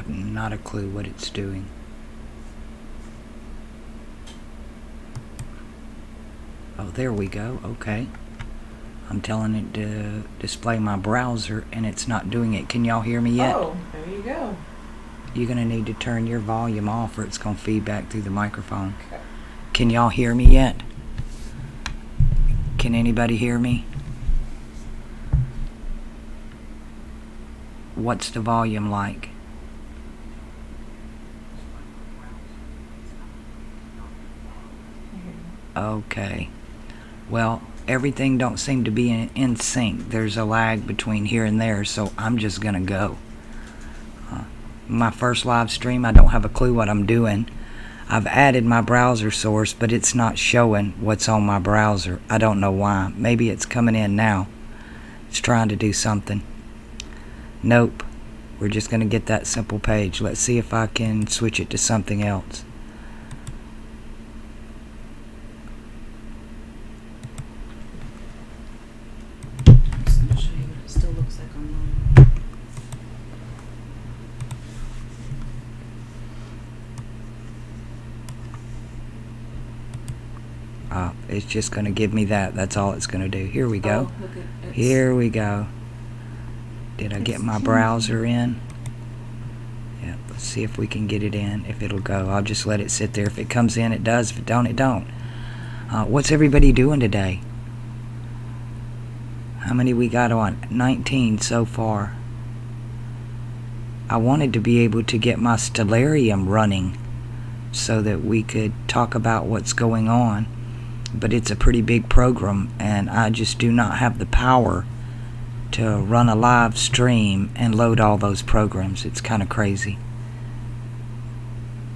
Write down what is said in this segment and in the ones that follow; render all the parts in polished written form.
Not a clue what it's doing. Oh, there we go. Okay. I'm telling it to display my browser, and it's not doing it. Can y'all hear me yet? Oh, there you go. You're going to need to turn your volume off, or it's going to feed back through the microphone. Okay. Can y'all hear me yet? Can anybody hear me? What's the volume like? Okay. Well, everything don't seem to be in sync. There's a lag between here and there, so I'm just gonna go. My first live stream, I don't have a clue what I'm doing. I've added my browser source, but it's not showing what's on my browser. I don't know why. Maybe it's coming in now. It's trying to do something. Nope. We're just gonna get that simple page. Let's see if I can switch it to something else. It's just going to give me that. That's all it's going to do. Here we go. Oh, here we go. Did I get my browser in? Yeah, let's see if we can get it in. If it'll go, I'll just let it sit there. If it comes in, it does. If it don't, it don't. What's everybody doing today? How many we got on? 19 so far. I wanted to be able to get my Stellarium running so that we could talk about what's going on. But it's a pretty big program, and I just do not have the power to run a live stream and load all those programs. It's kind of crazy.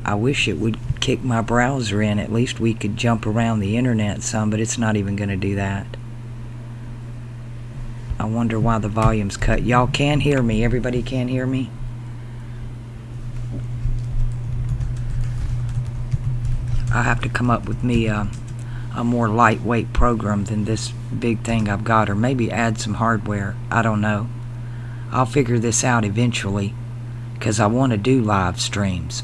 I wish it would kick my browser in. At least we could jump around the internet some, but it's not even going to do that. I wonder why the volume's cut. Y'all can hear me. Everybody can hear me? I have to come up with me a more lightweight program than this big thing I've got, or maybe add some hardware. I don't know. I'll figure this out eventually, because I want to do live streams.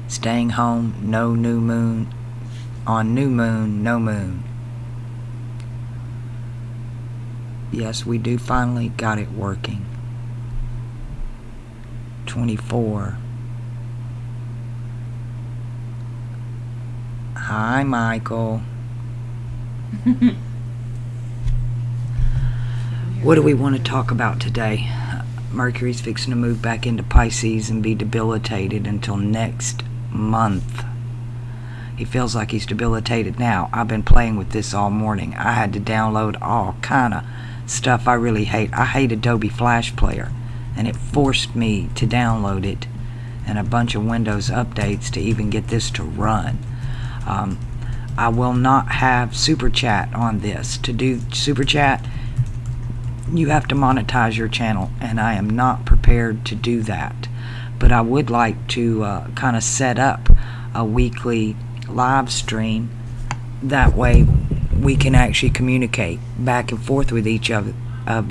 Staying home, no new moon. On new moon, no moon. Yes, we do finally got it working. 24. Hi, Michael. What do we want to talk about today? Mercury's fixing to move back into Pisces and be debilitated until next month. He feels like he's debilitated now. I've been playing with this all morning. I had to download all kind of stuff I really hate. I hate Adobe Flash Player, and it forced me to download it and a bunch of Windows updates to even get this to run. I will not have Super Chat on this. To do Super Chat, you have to monetize your channel, and I am not prepared to do that. But I would like to kind of set up a weekly live stream. That way we can actually communicate back and forth with each of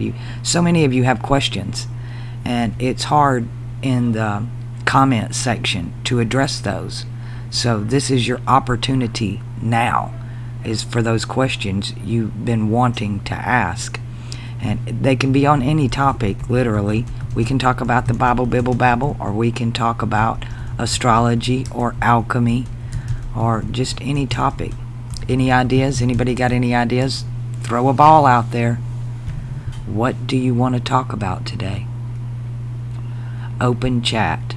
you. So many of you have questions, and it's hard in the comment section to address those. So this is your opportunity now, is for those questions you've been wanting to ask. And they can be on any topic, literally. We can talk about the Bible, Bibble, Babble, or we can talk about astrology or alchemy, or just any topic. Any ideas? Anybody got any ideas? Throw a ball out there. What do you want to talk about today? Open chat.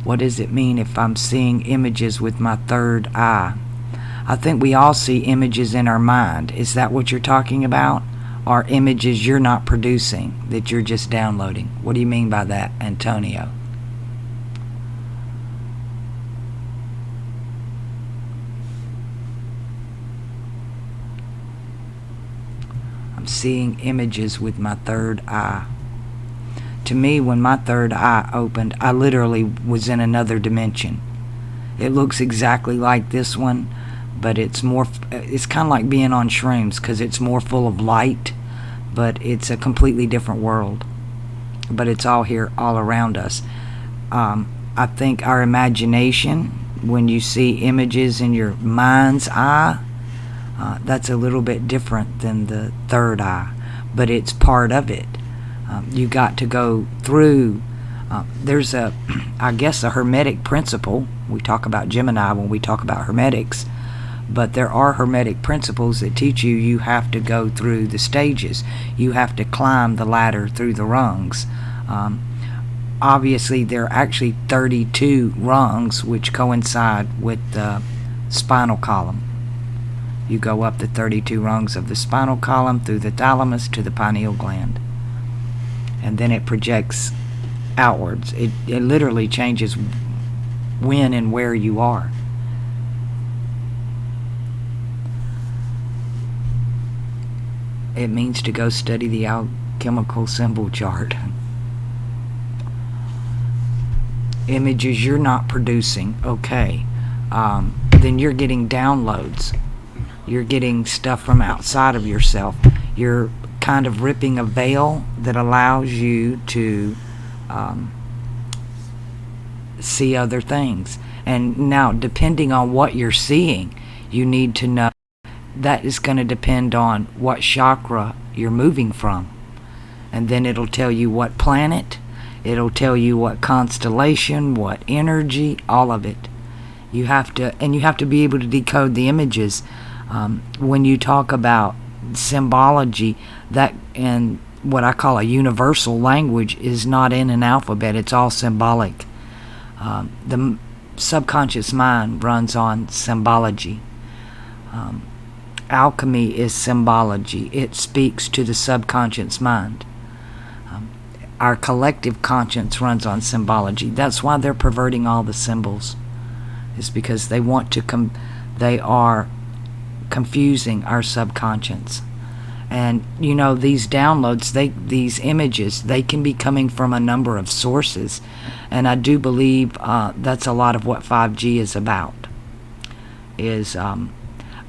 What does it mean if I'm seeing images with my third eye? I think we all see images in our mind. Is that what you're talking about? Or images you're not producing, that you're just downloading? What do you mean by that, Antonio? I'm seeing images with my third eye. To me, when my third eye opened, I literally was in another dimension. It looks exactly like this one, but it's kind of like being on shrooms, because it's more full of light. but it's a completely different world. But it's all here, all around us. I think our imagination, when you see images in your mind's eye, that's a little bit different than the third eye, but it's part of it. You got to go through. There's I guess, a hermetic principle. We talk about Gemini when we talk about hermetics, but there are hermetic principles that teach you have to go through the stages. You have to climb the ladder through the rungs. Obviously, there are actually 32 rungs which coincide with the spinal column. You go up the 32 rungs of the spinal column through the thalamus to the pineal gland. And then it projects outwards. It literally changes when and where you are. It means to go study the alchemical symbol chart. Images you're not producing, okay. Then you're getting downloads. You're getting stuff from outside of yourself. You're kind of ripping a veil that allows you to see other things. And now, depending on what you're seeing, you need to know that is going to depend on what chakra you're moving from. And then it'll tell you what planet, it'll tell you what constellation, what energy, all of it. You have to be able to decode the images. When you talk about symbology, that in what I call a universal language is not in an alphabet, it's all symbolic. The subconscious mind runs on symbology. Alchemy is symbology. It speaks to the subconscious mind. Our collective conscience runs on symbology. That's why they're perverting all the symbols. It's because they want to they are confusing our subconscious. And these downloads, these images, they can be coming from a number of sources. And I do believe that's a lot of what 5G is about. Is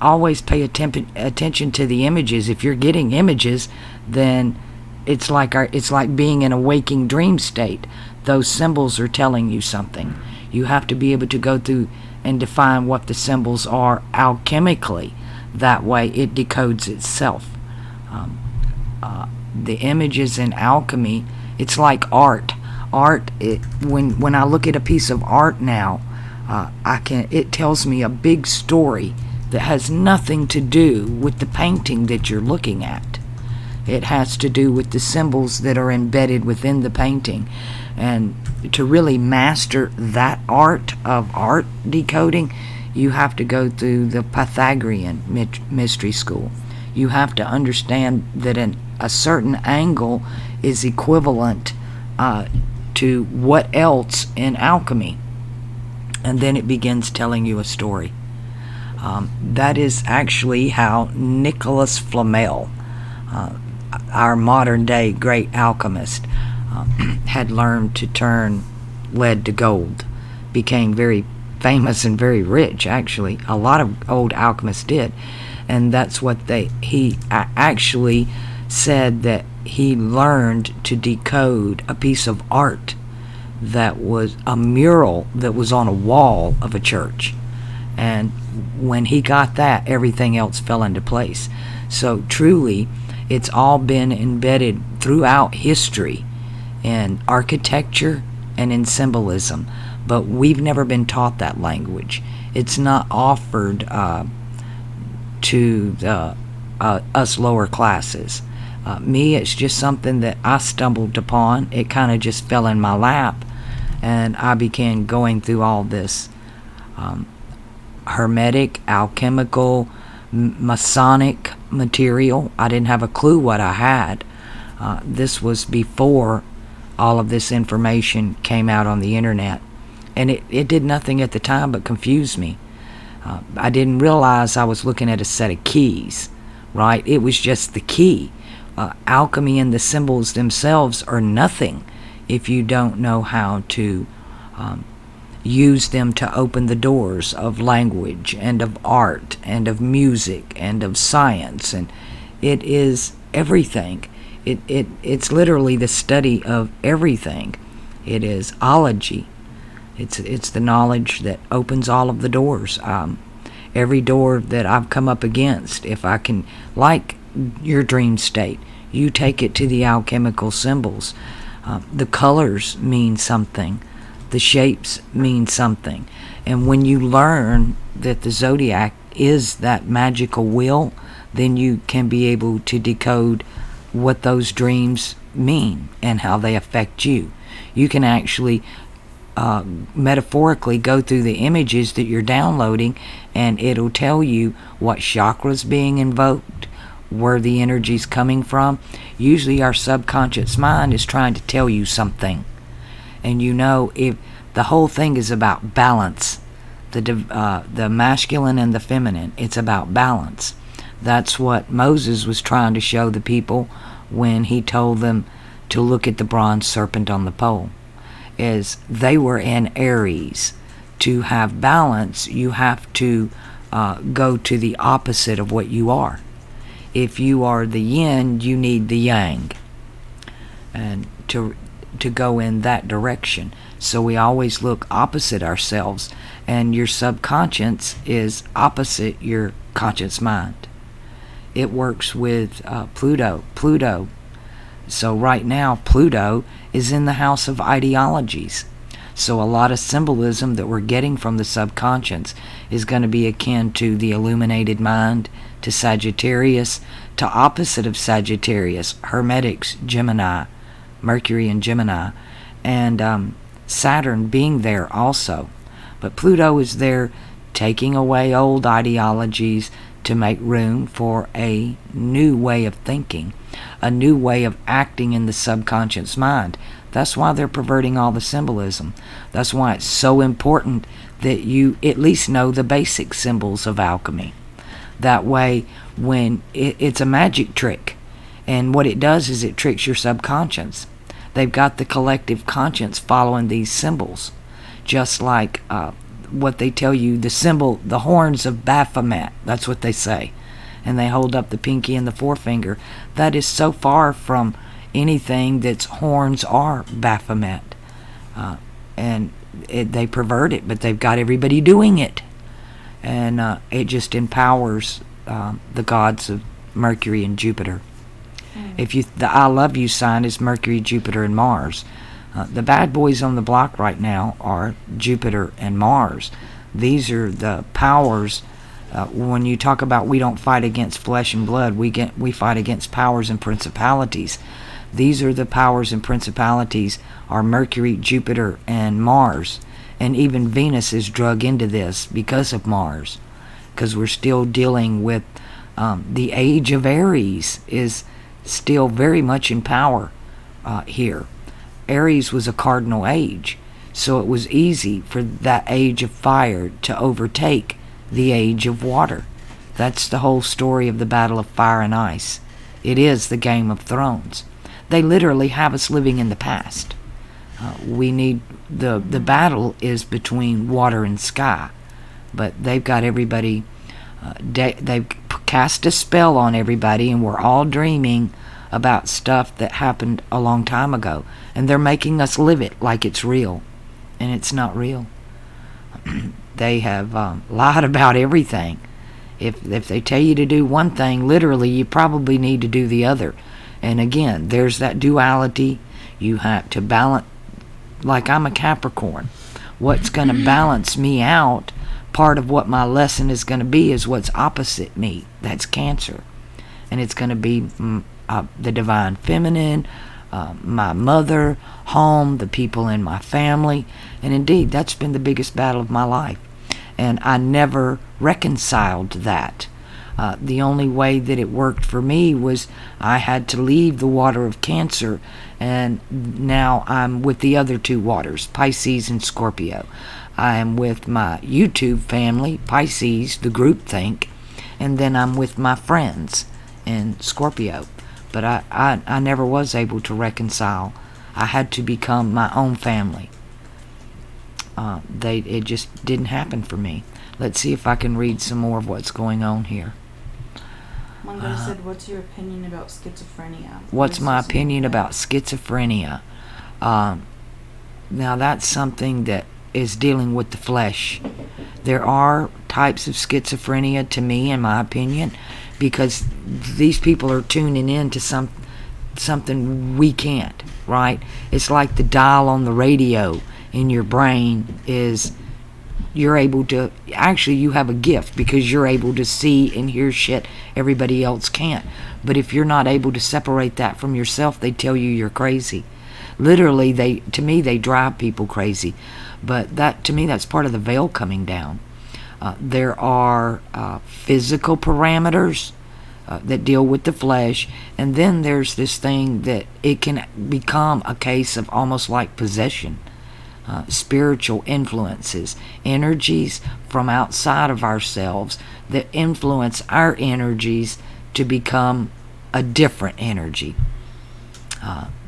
always pay attention to the images. If you're getting images, then it's like being in a waking dream state. Those symbols are telling you something. You have to be able to go through and define what the symbols are alchemically. That way it decodes itself. The images in alchemy, it's like art. When I look at a piece of art now, it tells me a big story that has nothing to do with the painting that you're looking at. It has to do with the symbols that are embedded within the painting. And to really master that art of art decoding, you have to go through the Pythagorean mystery school. You have to understand that a certain angle is equivalent to what else in alchemy. And then it begins telling you a story. That is actually how Nicholas Flamel, our modern day great alchemist, had learned to turn lead to gold. Became very famous and very rich, actually. A lot of old alchemists did. And that's what he actually said, that he learned to decode a piece of art that was a mural that was on a wall of a church. And when he got that, everything else fell into place. So truly, it's all been embedded throughout history in architecture and in symbolism. But we've never been taught that language. It's not offered to us lower classes. Me, it's just something that I stumbled upon. It kind of just fell in my lap, and I began going through all this hermetic, alchemical, Masonic material. I didn't have a clue what I had. This was before all of this information came out on the internet, and it did nothing at the time but confuse me. I didn't realize I was looking at a set of keys, right? It was just the key. Alchemy and the symbols themselves are nothing if you don't know how to use them to open the doors of language and of art and of music and of science. And it is everything. It's literally the study of everything. It is ology. It's the knowledge that opens all of the doors. Every door that I've come up against, if I can, like your dream state, you take it to the alchemical symbols. The colors mean something. The shapes mean something. And when you learn that the zodiac is that magical wheel, then you can be able to decode what those dreams mean and how they affect you. You can actually metaphorically go through the images that you're downloading, and it'll tell you what chakra's being invoked, where the energy's coming from. Usually our subconscious mind is trying to tell you something. And if the whole thing is about balance, the masculine and the feminine, it's about balance. That's what Moses was trying to show the people when he told them to look at the bronze serpent on the pole. Is they were in Aries. To have balance, you have to go to the opposite of what you are. If you are the yin, you need the yang, and to go in that direction. So we always look opposite ourselves, and your subconscious is opposite your conscious mind. It works with Pluto. So right now, Pluto is in the house of ideologies. So a lot of symbolism that we're getting from the subconscious is going to be akin to the illuminated mind, to Sagittarius, to opposite of Sagittarius, Hermetics, Gemini, Mercury and Gemini, and Saturn being there also. But Pluto is there taking away old ideologies to make room for a new way of thinking, a new way of acting in the subconscious mind. That's why they're perverting all the symbolism. That's why it's so important that you at least know the basic symbols of alchemy. That way, when it's a magic trick, and what it does is it tricks your subconscious. They've got the collective conscience following these symbols, just like what they tell you, the symbol, the horns of Baphomet, that's what they say. And they hold up the pinky and the forefinger. That is so far from anything that's horns are Baphomet. They pervert it, but they've got everybody doing it. And it just empowers the gods of Mercury and Jupiter. The I love you sign is Mercury, Jupiter, and Mars. The bad boys on the block right now are Jupiter and Mars. These are the powers. When you talk about we don't fight against flesh and blood, we fight against powers and principalities. These are the powers and principalities are Mercury, Jupiter, and Mars. And even Venus is drug into this because of Mars. Because we're still dealing with the age of Aries is still very much in power here. Aries was a cardinal age, so it was easy for that age of fire to overtake the age of water. That's the whole story of the Battle of Fire and Ice. It is the Game of Thrones. They literally have us living in the past. We need the battle is between water and sky, but they've got everybody. They've cast a spell on everybody, and we're all dreaming about stuff that happened a long time ago, and they're making us live it like it's real, and it's not real. They have lied about everything. If they tell you to do one thing, literally you probably need to do the other. And again, there's that duality. You have to balance. Like I'm a Capricorn. What's going to balance me out, part of what my lesson is going to be, is what's opposite me. That's Cancer. And it's going to be the divine feminine, my mother, home, the people in my family. And indeed, that's been the biggest battle of my life. And I never reconciled that. The only way that it worked for me was I had to leave the water of Cancer, and now I'm with the other two waters, Pisces and Scorpio. I am with my YouTube family, Pisces, the groupthink, and then I'm with my friends in Scorpio. But I never was able to reconcile. I had to become my own family. It just didn't happen for me. Let's see if I can read some more of what's going on here. One guy said, what's your opinion about schizophrenia? What's my opinion about schizophrenia? Now that's something that is dealing with the flesh. There are types of schizophrenia, to me, in my opinion, because these people are tuning in to something we can't, right? It's like the dial on the radio in your brain is, you're able to, actually you have a gift because you're able to see and hear shit everybody else can't. But if you're not able to separate that from yourself, they tell you you're crazy. Literally, to me, they drive people crazy. But that, to me, that's part of the veil coming down. There are physical parameters that deal with the flesh, and then there's this thing that it can become a case of almost like possession. Spiritual influences, energies from outside of ourselves that influence our energies to become a different energy.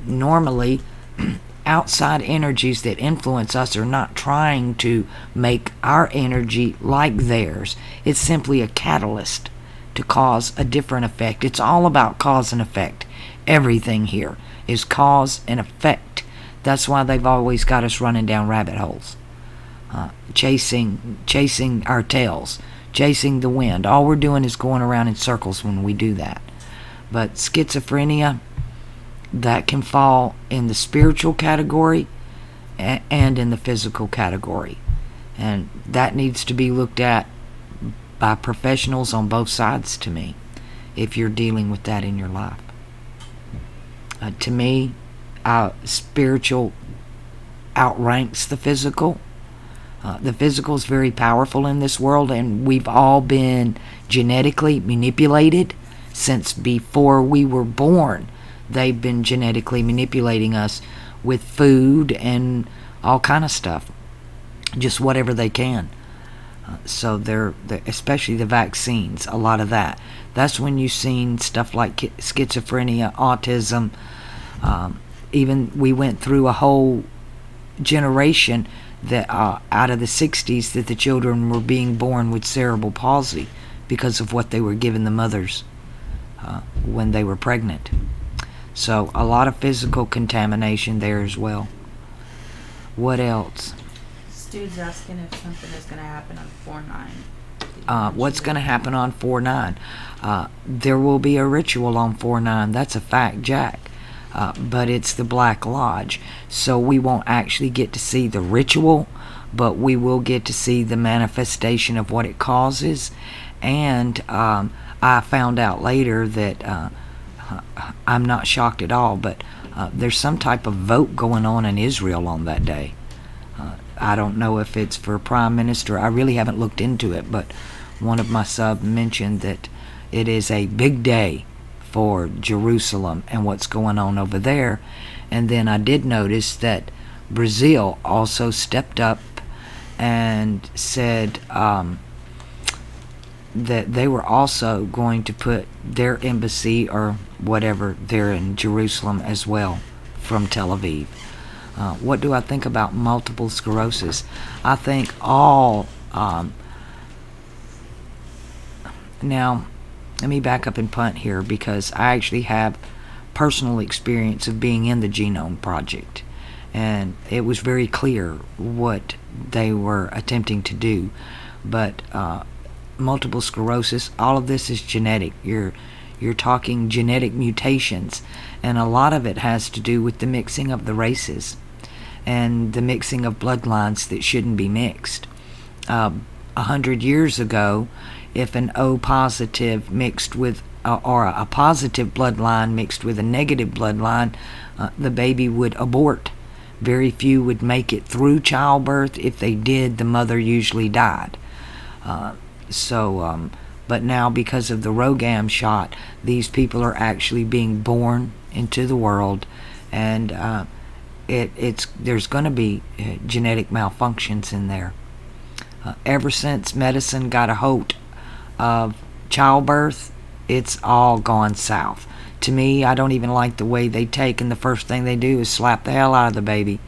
Normally, outside energies that influence us are not trying to make our energy like theirs. It's simply a catalyst to cause a different effect. It's all about cause and effect. Everything here is cause and effect. That's why they've always got us running down rabbit holes, chasing our tails, chasing the wind. All we're doing is going around in circles when we do that. But schizophrenia, that can fall in the spiritual category and in the physical category. And that needs to be looked at by professionals on both sides, to me, if you're dealing with that in your life. To me, spiritual outranks the physical. The physical is very powerful in this world, and we've all been genetically manipulated since before we were born. They've been genetically manipulating us with food and all kind of stuff, just whatever they can. So they're especially the vaccines, a lot of that. That's when you've seen stuff like schizophrenia, autism. Even we went through a whole generation that out of the 60s that the children were being born with cerebral palsy because of what they were giving the mothers when they were pregnant. So a lot of physical contamination there as well. What else? This dude's asking if something is going to happen on 4/9. What's going to happen on 4/9? There will be a ritual on 4/9. That's a fact, Jack. But it's the Black Lodge. So we won't actually get to see the ritual, but we will get to see the manifestation of what it causes. And I found out later that I'm not shocked at all, but there's some type of vote going on in Israel on that day. I don't know if it's for prime minister. I really haven't looked into it, but one of my subs mentioned that it is a big day for Jerusalem and what's going on over there. And then I did notice that Brazil also stepped up and said that they were also going to put their embassy or whatever there in Jerusalem as well from Tel Aviv. What do I think about multiple sclerosis? I think all... now, let me back up and punt here because I actually have personal experience of being in the Genome Project. And it was very clear what they were attempting to do. But multiple sclerosis, all of this is genetic. You're talking genetic mutations, and a lot of it has to do with the mixing of the races and the mixing of bloodlines that shouldn't be mixed. 100 years ago, if an O positive mixed with or a positive bloodline mixed with a negative bloodline, the baby would abort. Very few would make it through childbirth. If they did, the mother usually died. But now because of the Rogam shot, these people are actually being born into the world, and there's going to be genetic malfunctions in there. Ever since medicine got a hold of childbirth, it's all gone south. To me, I don't even like the way they take, and the first thing they do is slap the hell out of the baby.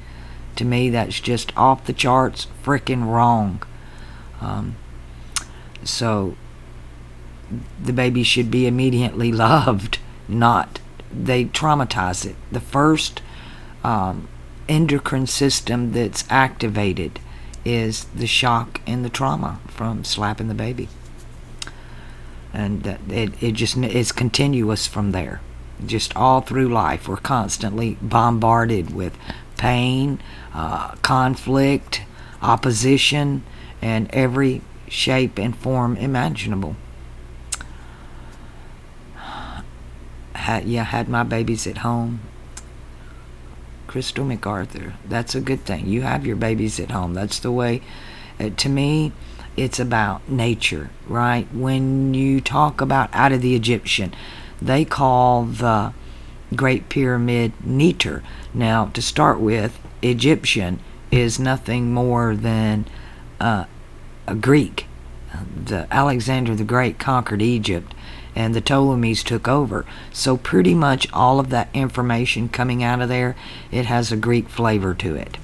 To me, that's just off the charts, freaking wrong. So the baby should be immediately loved, not they traumatize it. The first endocrine system that's activated is the shock and the trauma from slapping the baby. And it just is continuous from there. Just all through life, we're constantly bombarded with pain, conflict, opposition, and every shape and form imaginable. Had my babies at home. Crystal MacArthur, that's a good thing. You have your babies at home. That's the way. To me, it's about nature, right? When you talk about out of the Egyptian, they call the Great Pyramid Neter. Now, to start with, Egyptian is nothing more than a Greek. The Alexander the Great conquered Egypt, and the Ptolemies took over. So pretty much all of that information coming out of there, it has a Greek flavor to it.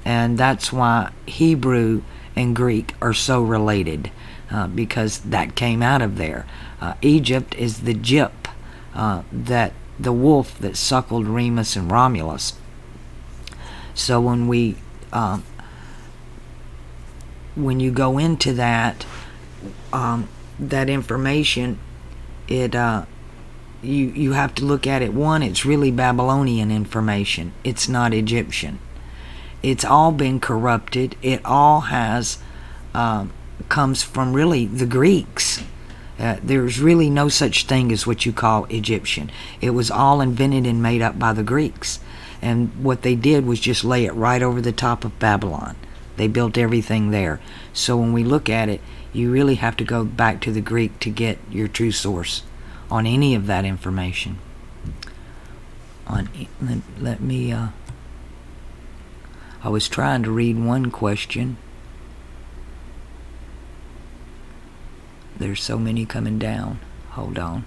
And that's why Hebrew and Greek are so related, because that came out of there. Egypt is the gyp, that the wolf that suckled Remus and Romulus. So when you go into that information, you have to look at it. One, it's really Babylonian information. It's not Egyptian. It's all been corrupted. It all has comes from really the Greeks. There's really no such thing as what you call Egyptian. It was all invented and made up by the Greeks. And what they did was just lay it right over the top of Babylon. They built everything there. So when we look at it, you really have to go back to the Greek to get your true source on any of that information. Let me I was trying to read one question. There's so many coming down. Hold on.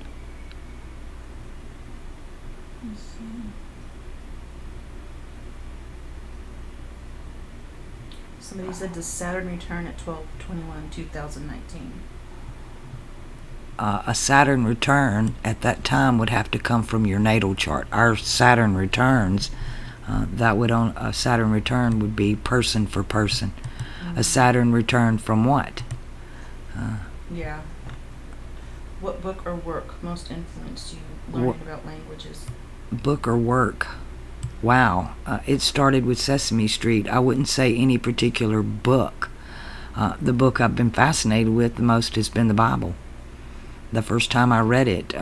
Somebody said, does Saturn return at 12/21/2019? A Saturn return at that time would have to come from your natal chart. Our Saturn returns, a Saturn return would be person for person. Mm-hmm. A Saturn return from what? Yeah. What book or work most influenced you learning about languages? Book or work? Wow. It started with Sesame Street. I wouldn't say any particular book. The book I've been fascinated with the most has been the Bible. The first time I read it,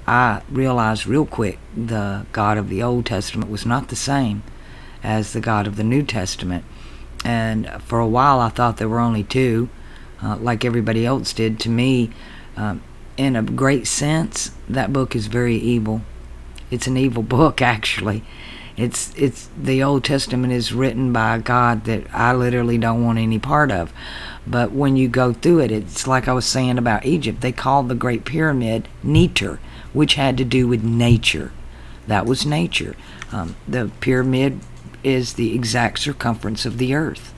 I realized real quick the God of the Old Testament was not the same as the God of the New Testament. And for a while I thought there were only two, like everybody else did. To me, in a great sense, that book is very evil. It's an evil book, actually. It's the Old Testament is written by a God that I literally don't want any part of. But when you go through it, it's like I was saying about Egypt. They called the Great Pyramid Neter, which had to do with nature. That was nature. The pyramid is the exact circumference of the earth.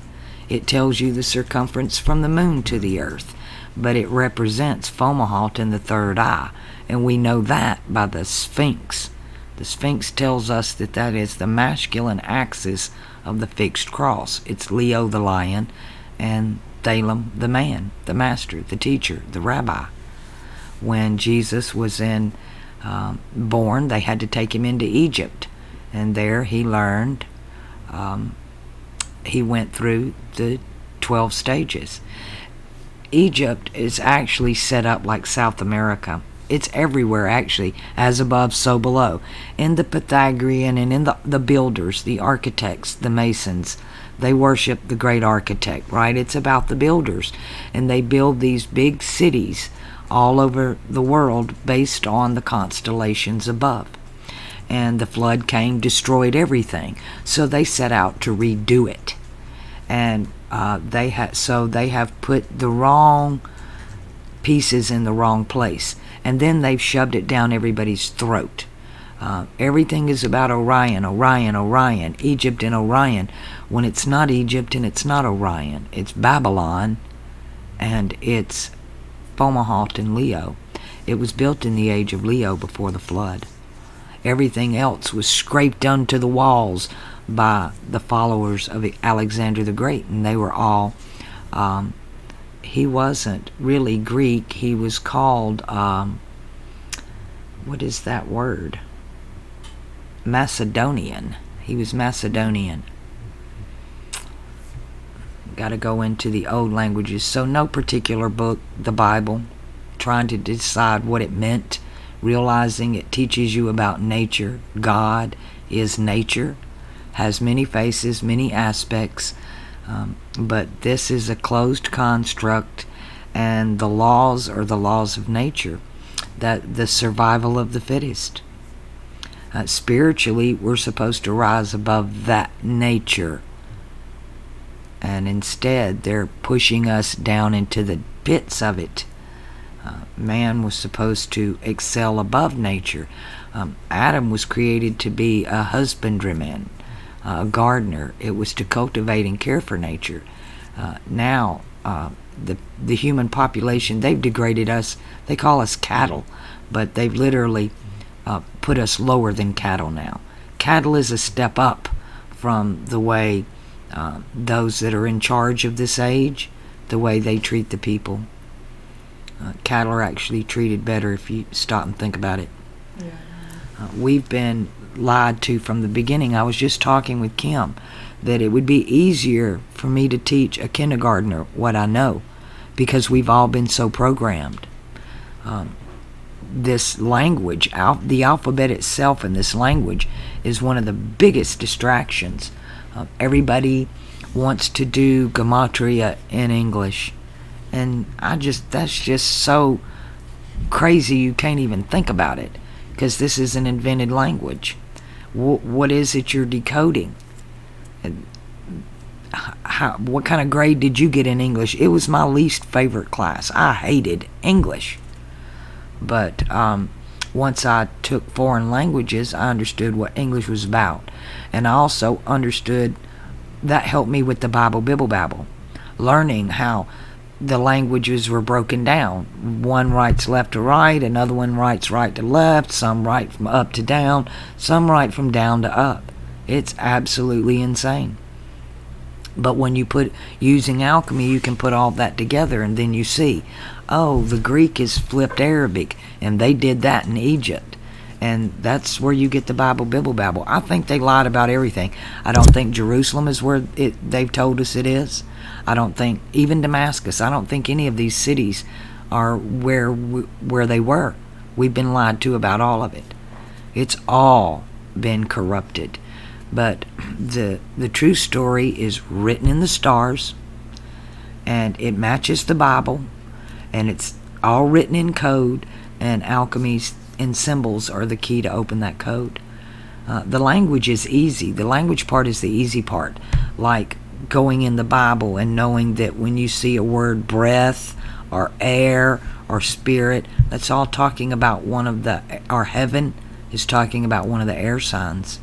It tells you the circumference from the moon to the earth, but it represents Fomalhaut in the third eye, and we know that by the Sphinx. The Sphinx tells us that is the masculine axis of the fixed cross. It's Leo the lion and Thalem the man, the master, the teacher, the rabbi. When Jesus was born, they had to take him into Egypt, and there he learned. He went through the 12 stages. Egypt is actually set up like South America. It's everywhere, actually, as above, so below. In the Pythagorean and in the builders, the architects, the masons, they worship the great architect, right? It's about the builders. And they build these big cities all over the world based on the constellations above. And the flood came, destroyed everything. So they set out to redo it. And they have put the wrong pieces in the wrong place. And then they've shoved it down everybody's throat. Everything is about Orion, Orion, Orion, Egypt and Orion, when it's not Egypt and it's not Orion. It's Babylon, and it's Fomalhaut in Leo. It was built in the age of Leo before the flood. Everything else was scraped onto the walls by the followers of Alexander the Great, and they were all, he wasn't really Greek, he was called, what is that word? Macedonian. He was Macedonian. Got to go into the old languages. So no particular book, the Bible, trying to decide what it meant, realizing it teaches you about nature. God is nature, has many faces, many aspects, but this is a closed construct, and the laws are the laws of nature, that the survival of the fittest. Spiritually, we're supposed to rise above that nature, and instead they're pushing us down into the pits of it. Man was supposed to excel above nature. Adam was created to be a husbandryman, a gardener. It was to cultivate and care for nature. Now, the human population, they've degraded us. They call us cattle, but they've literally put us lower than cattle now. Cattle is a step up from the way those that are in charge of this age, the way they treat the people. Cattle are actually treated better if you stop and think about it. Yeah. We've been lied to from the beginning. I was just talking with Kim that it would be easier for me to teach a kindergartner what I know, because we've all been so programmed. This language, the alphabet itself and this language is one of the biggest distractions. Everybody wants to do gematria in English, and that's just so crazy you can't even think about it, because this is an invented language. What is it you're decoding? What kind of grade did you get in English? It was my least favorite class. I hated English. But once I took foreign languages, I understood what English was about. And I also understood, that helped me with the Bible Bibble Babble, learning how the languages were broken down. One writes left to right, another one writes right to left, some write from up to down, some write from down to up. It's absolutely insane. But when you put, using alchemy, you can put all that together, and then you see, oh, the Greek is flipped Arabic, and they did that in Egypt. And that's where you get the Bible Bibble Babble. I think they lied about everything. I don't think Jerusalem is where they've told us it is. I don't think, even Damascus, I don't think any of these cities are where they were. We've been lied to about all of it. It's all been corrupted. But the true story is written in the stars, and it matches the Bible, and it's all written in code, and alchemies and symbols are the key to open that code. The language is easy. The language part is the easy part, like going in the Bible and knowing that when you see a word breath or air or spirit, that's all talking about our heaven is talking about one of the air signs.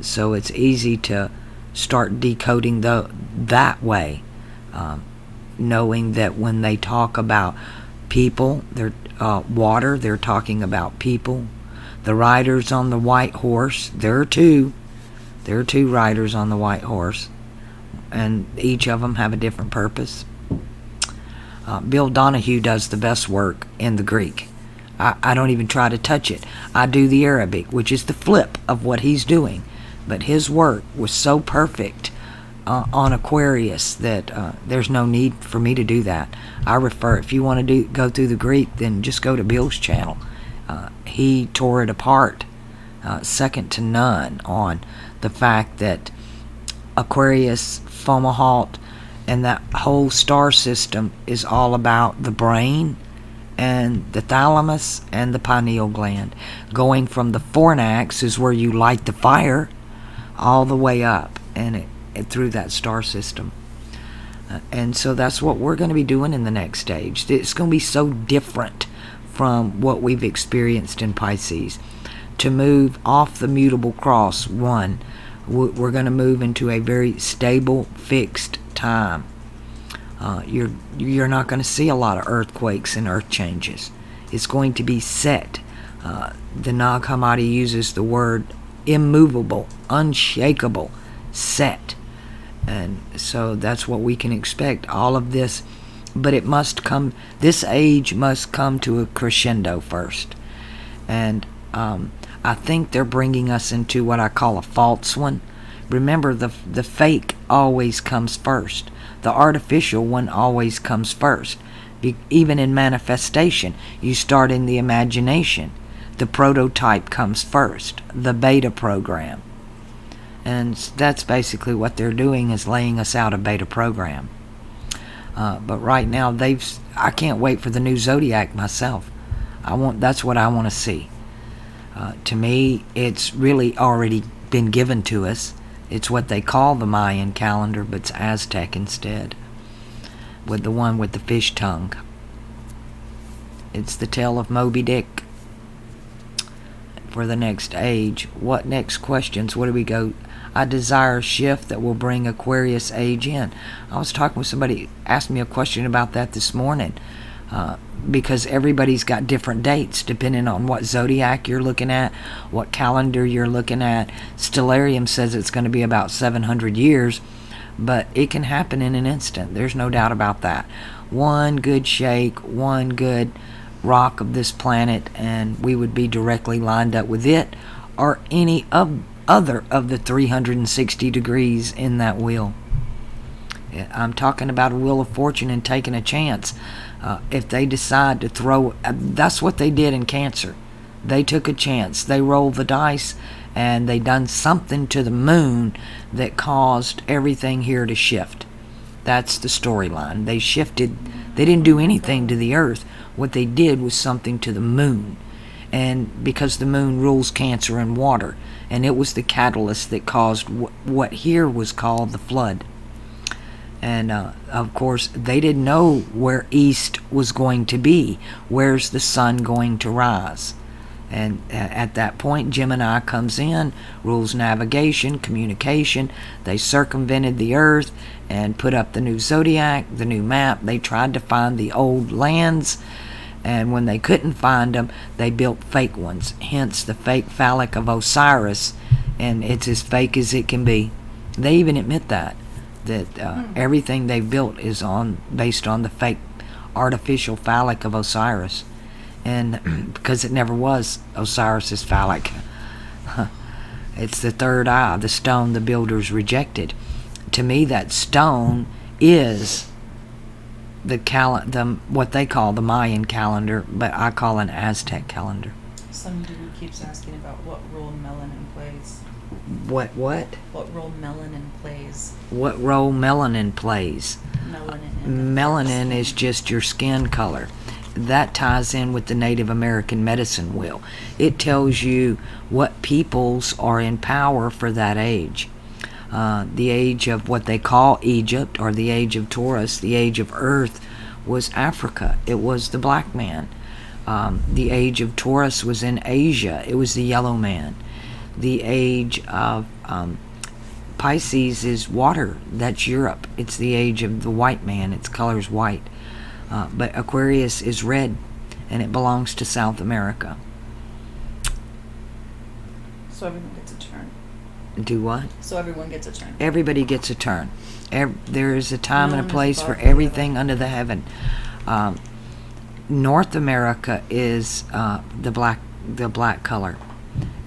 So it's easy to start decoding that way, knowing that when they talk about people, water, they're talking about people. The riders on the white horse, there are two riders on the white horse, and each of them have a different purpose. Bill Donahue does the best work in the Greek. I don't even try to touch it. I do the Arabic, which is the flip of what he's doing. But his work was so perfect on Aquarius that there's no need for me to do that. I refer, if you want to go through the Greek, then just go to Bill's channel. He tore it apart, second to none, on the fact that Aquarius, Fomalhaut, and that whole star system is all about the brain and the thalamus and the pineal gland. Going from the fornax is where you light the fire, all the way up and it through that star system. And so that's what we're going to be doing in the next stage. It's going to be so different from what we've experienced in Pisces. To move off the mutable cross, we're going to move into a very stable, fixed time. You're not going to see a lot of earthquakes and earth changes. It's going to be set. The Nag Hammadi uses the word immovable, unshakable, set. And so that's what we can expect, all of this. But it must come, this age must come to a crescendo first. And I think they're bringing us into what I call a false one. Remember, the fake always comes first. The artificial one always comes first. Even in manifestation, you start in the imagination. The prototype comes first, the beta program. And that's basically what they're doing, is laying us out a beta program. But right now, I can't wait for the new Zodiac myself. That's what I want to see. To me, it's really already been given to us. It's what they call the Mayan calendar, but it's Aztec instead, with the one with the fish tongue. It's the tale of Moby Dick for the next age. What next questions? What do we go? I desire a shift that will bring Aquarius age in. I was talking with somebody, asked me a question about that this morning, because everybody's got different dates depending on what zodiac you're looking at, what calendar you're looking at. Stellarium says it's going to be about 700 years, but it can happen in an instant. There's no doubt about that. One good shake, one good rock of this planet, and we would be directly lined up with it or any other of the 360 degrees in that wheel. I'm talking about a wheel of fortune and taking a chance. If they decide to throw, that's what they did in Cancer. They took a chance. They rolled the dice, and they done something to the moon that caused everything here to shift. That's the storyline. They shifted. They didn't do anything to the earth. What they did was something to the moon. And because the moon rules Cancer and water, and it was the catalyst that caused what here was called the flood. And of course, they didn't know where east was going to be. Where's the sun going to rise? And at that point, Gemini comes in, rules navigation, communication. They circumvented the earth and put up the new zodiac, the new map. They tried to find the old lands, and when they couldn't find them, they built fake ones. Hence the fake phallic of Osiris, and it's as fake as it can be. They even admit that everything they've built is based on the fake artificial phallic of Osiris. And because it never was Osiris's phallic. It's the third eye, the stone the builders rejected. To me, that stone is what they call the Mayan calendar, but I call an Aztec calendar. Some dude keeps asking about what role melanin plays. What? What role melanin plays. What role melanin plays? Melanin is just your skin color. That ties in with the Native American medicine wheel. It tells you what peoples are in power for that age. The age of what they call Egypt, or the age of Taurus, the age of Earth, was Africa. It was the black man. The age of Taurus was in Asia. It was the yellow man. The age of Pisces is water. That's Europe. It's the age of the white man. Its color's white. But Aquarius is red, and it belongs to South America. So everyone gets a turn. Do what? So everyone gets a turn. Everybody gets a turn. There is a time No and a one is place for above the everything other. under the heaven. North America is the black color,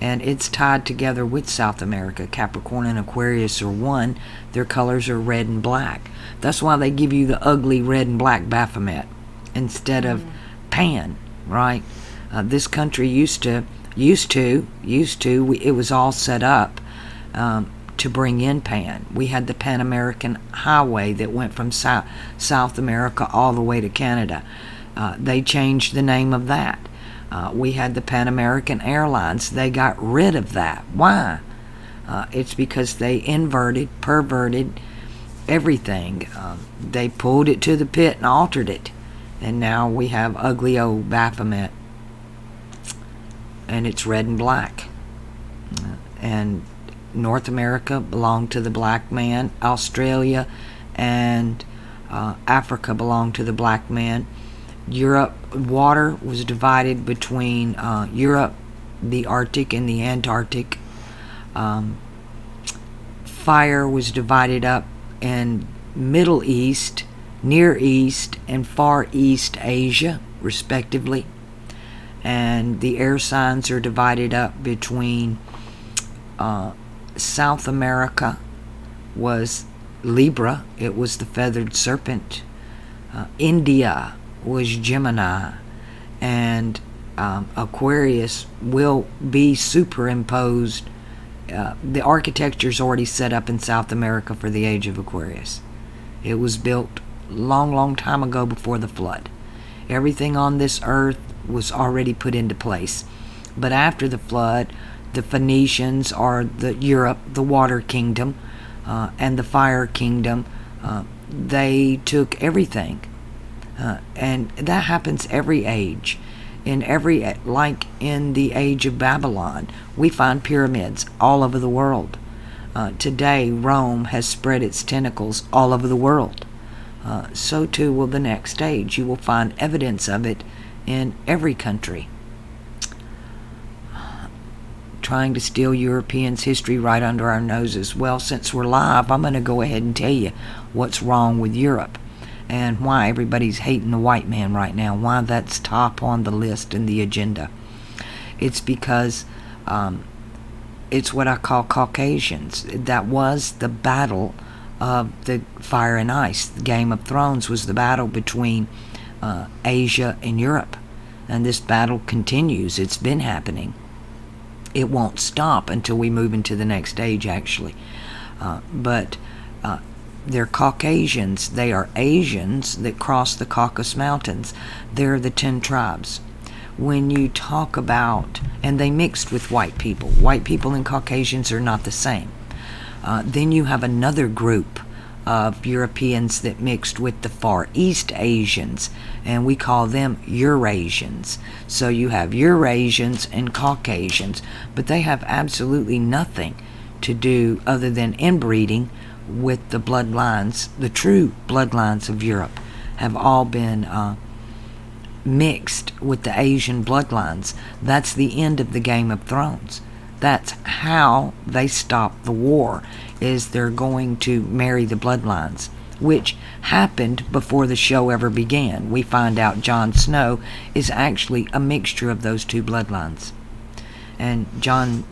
and it's tied together with South America. Capricorn and Aquarius are one. Their colors are red and black. That's why they give you the ugly red and black Baphomet instead of Pan, right? This country used to, it was all set up to bring in Pan. We had the Pan American Highway that went from South America all the way to Canada. They changed the name of that. We had the Pan American Airlines. They got rid of that. Why? It's because they perverted everything. They pulled it to the pit and altered it. And now we have ugly old Baphomet. And it's red and black. And North America belonged to the black man. Australia and Africa belonged to the black man. Europe, water was divided between Europe, the Arctic, and the Antarctic. Fire was divided up in Middle East, Near East, and Far East Asia, respectively. And the air signs are divided up between South America was Libra, it was the feathered serpent. India was Gemini, and Aquarius will be superimposed. The architecture is already set up in South America for the age of Aquarius. It was built long time ago before the flood. Everything on this earth was already put into place. But after the flood, the Phoenicians, or the Europe, the water kingdom, and the fire kingdom, they took everything. And that happens every age. Like in the age of Babylon, we find pyramids all over the world. Today, Rome has spread its tentacles all over the world. So too will the next age. You will find evidence of it in every country. Trying to steal Europeans' history right under our noses. Well, since we're live, I'm going to go ahead and tell you what's wrong with Europe and why everybody's hating the white man right now, why that's top on the list and the agenda. It's because it's what I call Caucasians. That was the battle of the fire and ice. The Game of Thrones was the battle between Asia and Europe. And this battle continues. It's been happening. It won't stop until we move into the next stage, actually. But they're Caucasians. They are Asians that cross the Caucasus Mountains. They're the 10 tribes. When you talk about, and they mixed with white people. White people and Caucasians are not the same. Then you have another group of Europeans that mixed with the Far East Asians, and we call them Eurasians. So you have Eurasians and Caucasians, but they have absolutely nothing to do other than inbreeding with the bloodlines. The true bloodlines of Europe have all been mixed with the Asian bloodlines. That's the end of the Game of Thrones. That's how they stop the war, is they're going to marry the bloodlines, which happened before the show ever began. We find out Jon Snow is actually a mixture of those two bloodlines. And Jon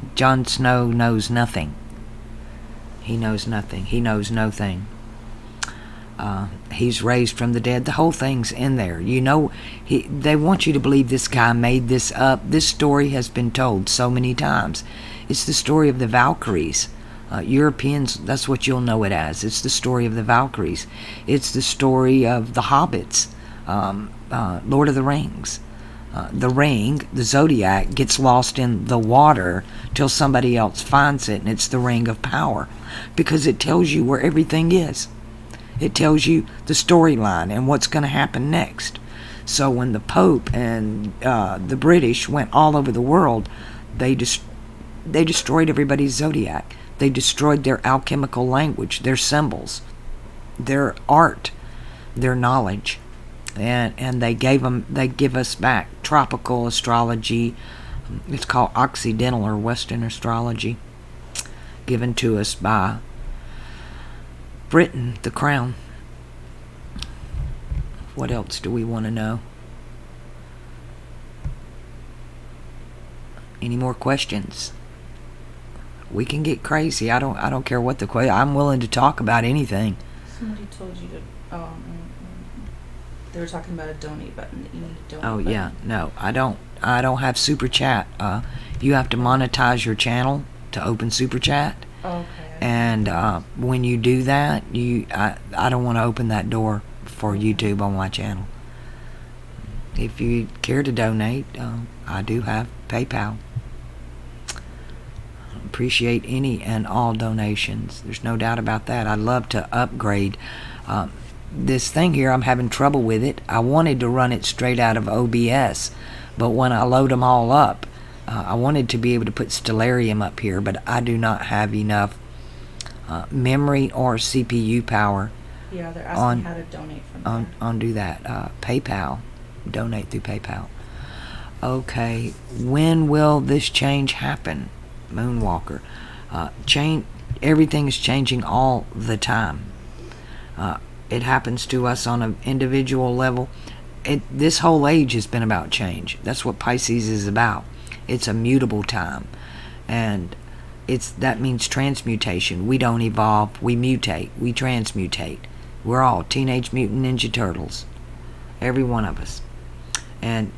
Snow knows nothing. He knows nothing. He knows no thing. He's raised from the dead. The whole thing's in there. You know, they want you to believe this guy made this up. This story has been told so many times. It's the story of the Valkyries. Europeans, that's what you'll know it as. It's the story of the Valkyries. It's the story of the Hobbits, Lord of the Rings. The ring, the zodiac, gets lost in the water till somebody else finds it, and it's the ring of power, because it tells you where everything is. It tells you the storyline and what's going to happen next. So when the Pope and the British went all over the world, they destroyed everybody's zodiac. They destroyed their alchemical language, their symbols, their art, their knowledge, and they give us back tropical astrology. It's called Occidental or Western astrology, given to us by Britain, the crown. What else do we want to know? Any more questions? We can get crazy. I don't care what the question. I'm willing to talk about anything. Somebody told you to. They were talking about a donate button. That you need a donate. Oh button. yeah, no, I don't have super chat. You have to monetize your channel to open super chat. Okay. And when you do that, I don't want to open that door for YouTube on my channel. If you care to donate, I do have PayPal. Appreciate any and all donations. There's no doubt about that. I'd love to upgrade. This thing here, I'm having trouble with it. I wanted to run it straight out of OBS, but when I load them all up, I wanted to be able to put Stellarium up here, but I do not have enough memory or CPU power Yeah, they're asking how to donate from there. Do that. PayPal. Donate through PayPal. Okay, when will this change happen? Moonwalker. Everything is changing all the time. It happens to us on an individual level. This whole age has been about change. That's what Pisces is about. It's a mutable time. And that means transmutation. We don't evolve, we mutate, we transmutate. We're all Teenage Mutant Ninja Turtles. Every one of us. And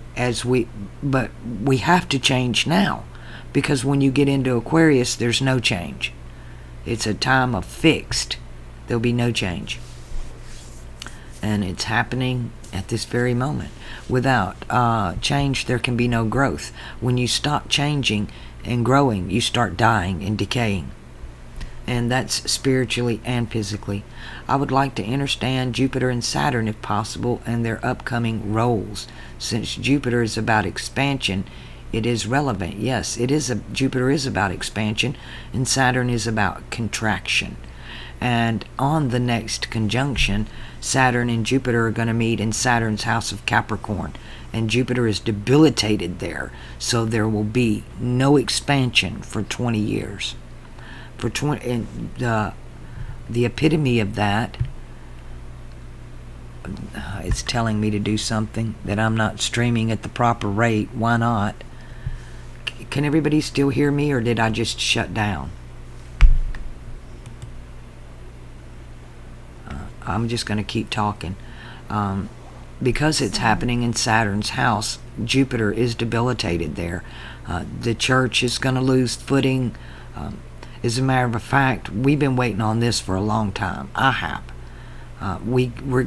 but we have to change now, because when you get into Aquarius, there's no change. It's a time of fixed. There'll be no change. And it's happening at this very moment. Without change, there can be no growth. When you stop changing and growing, you start dying and decaying. And that's spiritually and physically. I would like to understand Jupiter and Saturn, if possible, and their upcoming roles. Since Jupiter is about expansion, it is relevant. Yes, Jupiter is about expansion, and Saturn is about contraction. And on the next conjunction, Saturn and Jupiter are going to meet in Saturn's house of Capricorn, and Jupiter is debilitated there, so there will be no expansion for 20 years. And the epitome of that, it's telling me to do something that I'm not streaming at the proper rate. Why not? Can everybody still hear me, or did I just shut down? I'm just going to keep talking. Because it's happening in Saturn's house, Jupiter is debilitated there. The church is going to lose footing. As a matter of fact, we've been waiting on this for a long time. I have. We're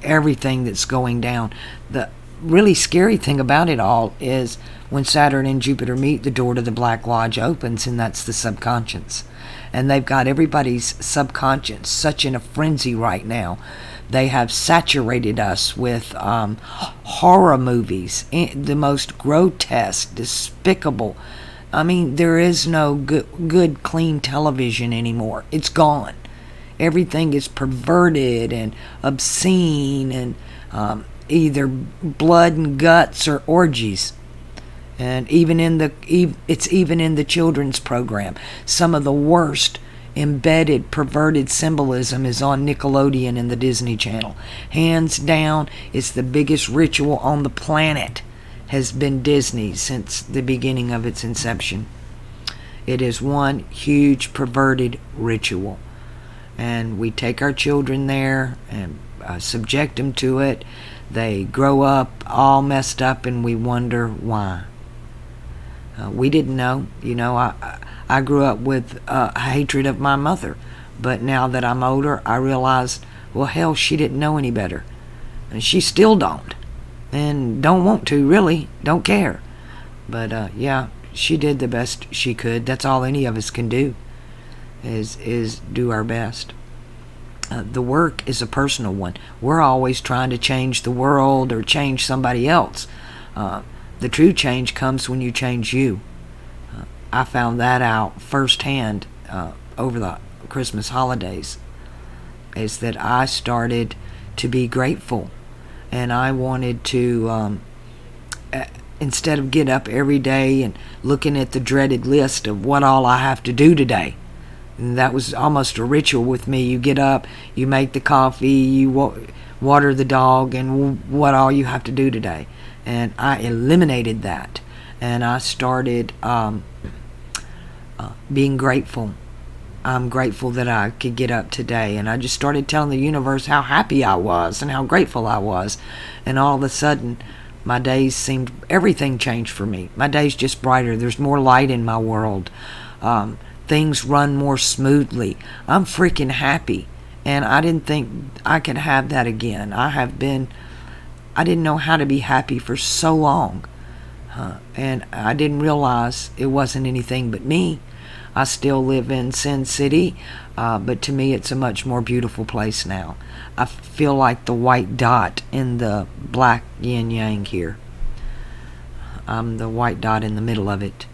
everything that's going down. The really scary thing about it all is when Saturn and Jupiter meet, the door to the Black Lodge opens, and that's the subconscious. And they've got everybody's subconscious such in a frenzy right now. They have saturated us with horror movies, the most grotesque, despicable. I mean, there is no good, clean television anymore. It's gone. Everything is perverted and obscene, and either blood and guts or orgies. And it's even in the children's program. Some of the worst embedded, perverted symbolism is on Nickelodeon and the Disney Channel. Hands down, it's the biggest ritual on the planet. Has been Disney since the beginning of its inception. It is one huge perverted ritual. And we take our children there and subject them to it. They grow up all messed up, and we wonder why. We didn't know. I grew up with hatred of my mother. But now that I'm older, I realized, well, hell, she didn't know any better. And she still don't. And don't want to, really. Don't care. But, yeah, she did the best she could. That's all any of us can do, is do our best. The work is a personal one. We're always trying to change the world or change somebody else. The true change comes when you change you. I found that out firsthand over the Christmas holidays, is that I started to be grateful. And I wanted to, instead of get up every day and looking at the dreaded list of what all I have to do today. And that was almost a ritual with me. You get up, you make the coffee, you water the dog, and what all you have to do today. And I eliminated that. And I started being grateful. I'm grateful that I could get up today. And I just started telling the universe how happy I was and how grateful I was. And all of a sudden, my days everything changed for me. My days just brighter. There's more light in my world. Things run more smoothly. I'm freaking happy. And I didn't think I could have that again. I didn't know how to be happy for so long. And I didn't realize it wasn't anything but me. I still live in Sin City, but to me it's a much more beautiful place now. I feel like the white dot in the black yin-yang here. I'm the white dot in the middle of it,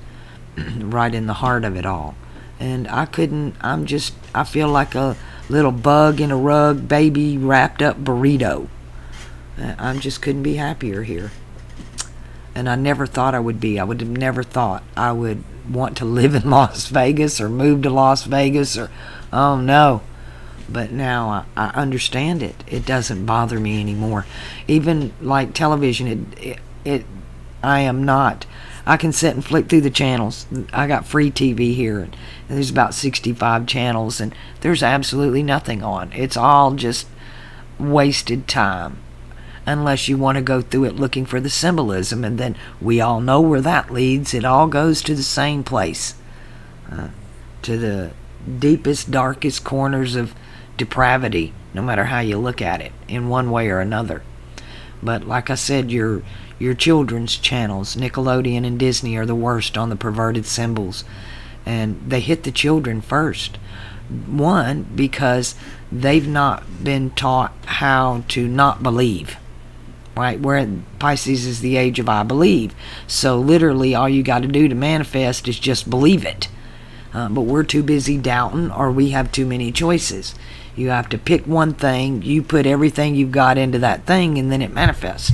right in the heart of it all. And I feel like a little bug in a rug, baby wrapped up burrito. I just couldn't be happier here. And I never thought I would be. I would have never thought I would want to live in Las Vegas or move to Las Vegas or, oh no. But now I understand it. It doesn't bother me anymore. Even like television, I am not. I can sit and flick through the channels. I got free TV here, and there's about 65 channels, and there's absolutely nothing on. It's all just wasted time, unless you want to go through it looking for the symbolism, and then we all know where that leads. It all goes to the same place, to the deepest, darkest corners of depravity, no matter how you look at it, in one way or another. But like I said, your children's channels, Nickelodeon and Disney, are the worst on the perverted symbols, and they hit the children first. One, because they've not been taught how to not believe, right? Where Pisces is the age of I believe, so literally all you got to do to manifest is just believe it. But we're too busy doubting, or we have too many choices. You have to pick one thing, you put everything you've got into that thing, and then it manifests.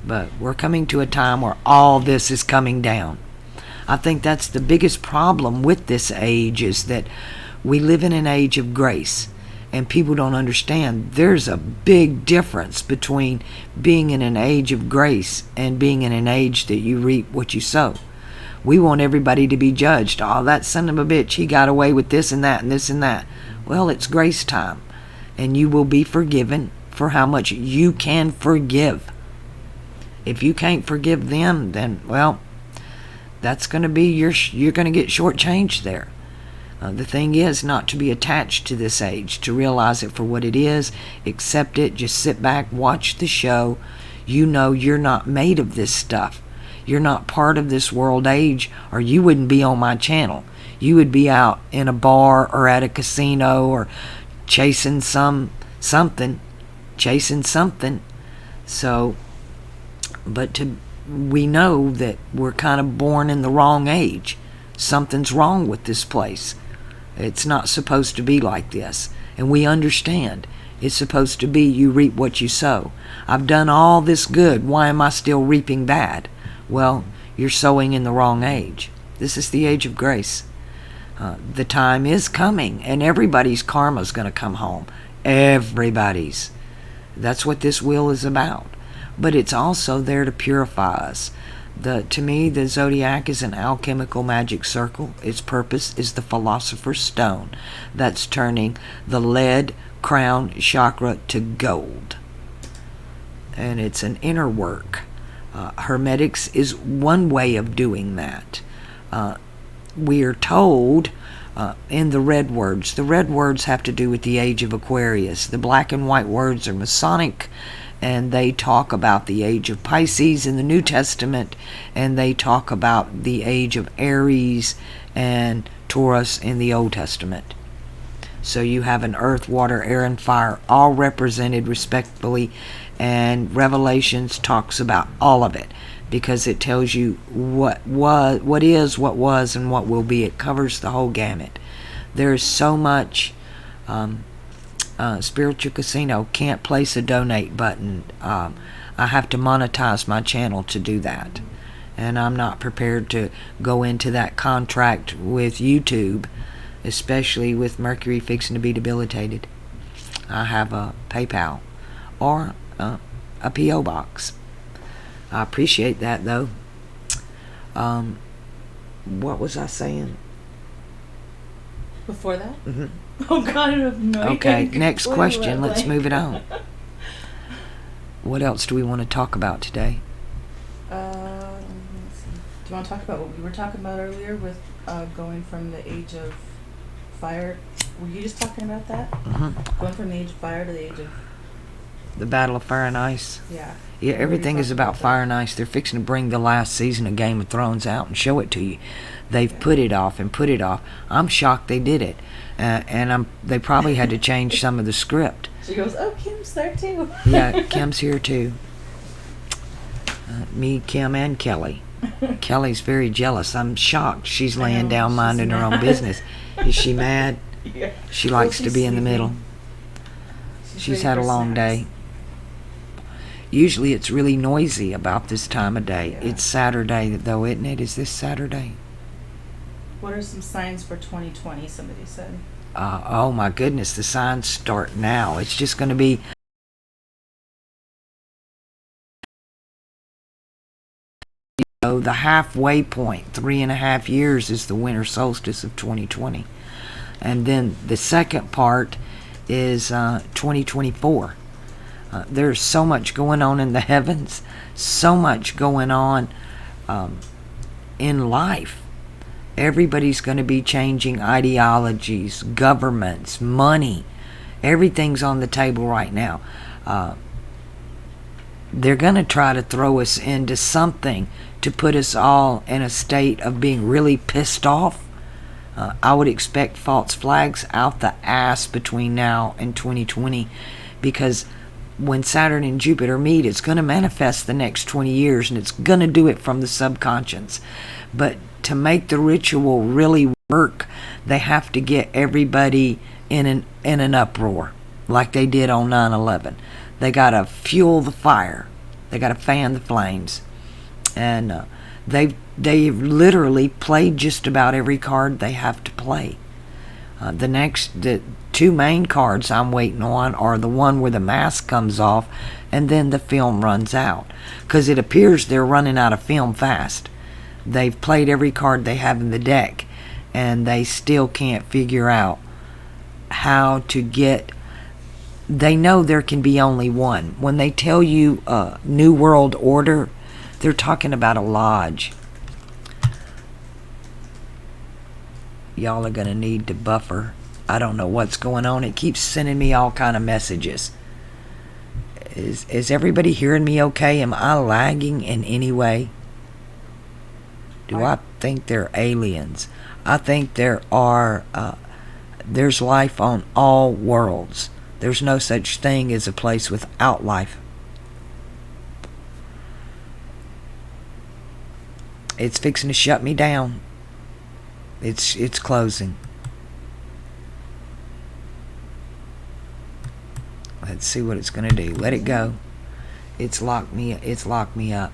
But we're coming to a time where all this is coming down. I think that's the biggest problem with this age, is that we live in an age of grace, and people don't understand there's a big difference between being in an age of grace and being in an age that you reap what you sow. We want everybody to be judged. Oh, that son of a bitch, he got away with this and that and this and that. Well, it's grace time, and you will be forgiven for how much you can forgive. If you can't forgive them, then, well, that's going to be you're going to get shortchanged there. The thing is not to be attached to this age, to realize it for what it is, accept it, just sit back, watch the show. You know you're not made of this stuff. You're not part of this world age, or you wouldn't be on my channel. You would be out in a bar or at a casino or chasing something. So, but we know that we're kind of born in the wrong age. Something's wrong with this place. It's not supposed to be like this. And we understand. It's supposed to be you reap what you sow. I've done all this good. Why am I still reaping bad? Well, you're sowing in the wrong age. This is the age of grace. The time is coming, and everybody's karma is going to come home. Everybody's. That's what this wheel is about. But it's also there to purify us. To me, the zodiac is an alchemical magic circle. Its purpose is the philosopher's stone that's turning the lead crown chakra to gold. And it's an inner work. Hermetics is one way of doing that. We are told in the red words have to do with the age of Aquarius. The black and white words are Masonic, and they talk about the age of Pisces in the New Testament, and they talk about the age of Aries and Taurus in the Old Testament. So you have an earth, water, air, and fire all represented respectfully, and Revelations talks about all of it, because it tells you what is, what was, and what will be. It covers the whole gamut. There is so much. Spiritual Casino can't place a donate button. I have to monetize my channel to do that, and I'm not prepared to go into that contract with YouTube, especially with Mercury fixing to be debilitated. I have a PayPal or a P.O. box. I appreciate that, though. What was I saying? Before that? Mm-hmm. Oh, God, I have no idea. Okay, next question. Let's move it on. What else do we want to talk about today? Let's see. Do you want to talk about what we were talking about earlier with going from the age of fire? Were you just talking about that? Mm-hmm. Going from the age of fire to the age of... The Battle of Fire and Ice. Yeah. Yeah, everything is about fire and ice. They're fixing to bring the last season of Game of Thrones out and show it to you. They've put it off and put it off. I'm shocked they did it. And they probably had to change some of the script. She goes, oh, Kim's there too. Yeah, Kim's here too. Me, Kim, and Kelly. Kelly's very jealous. I'm shocked she's laying down minding her own business. Is she mad? Yeah. She Well, likes to she's be in the sleeping. middle. She's ready had a for long snacks. day. Usually it's really noisy about this time of day. Yeah. It's Saturday though, isn't it? Is this Saturday? What are some signs for 2020? Somebody said. Oh my goodness, the signs start now. It's just going to be the halfway point. 3.5 years is the winter solstice of 2020. And then the second part is 2024. There's so much going on in the heavens, so much going on in life. Everybody's going to be changing ideologies, governments, money. Everything's on the table right now. They're going to try to throw us into something to put us all in a state of being really pissed off. I would expect false flags out the ass between now and 2020, because when Saturn and Jupiter meet, it's going to manifest the next 20 years, and it's going to do it from the subconscious. But to make the ritual really work, they have to get everybody in an uproar, like they did on 9/11. They got to fuel the fire. They got to fan the flames. And they've literally played just about every card they have to play. The two main cards I'm waiting on are the one where the mask comes off and then the film runs out, because it appears they're running out of film fast. They've played every card they have in the deck, and they still can't figure out how to get. They know there can be only one. When they tell you New World Order, they're talking about a lodge. Y'all are going to need to buffer. I don't know what's going on. It keeps sending me all kind of messages. Is everybody hearing me okay? Am I lagging in any way? Do I think they're aliens? I think there's life on all worlds. There's no such thing as a place without life. It's fixing to shut me down. It's closing. Let's see what it's gonna do. Let it go. It's locked me up.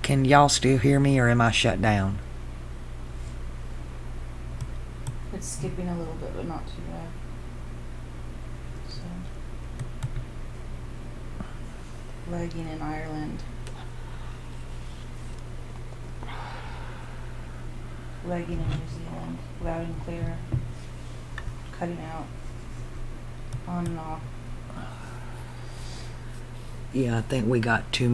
Can y'all still hear me, or am I shut down? It's skipping a little bit, but not too bad. So, lagging in Ireland. Lagging in New Zealand. Loud and clear. Cutting out. On and off. Yeah, I think we got too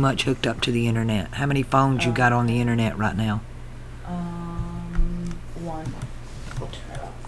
much hooked up to the internet. How many phones you got on the internet right now? One. We'll turn it off.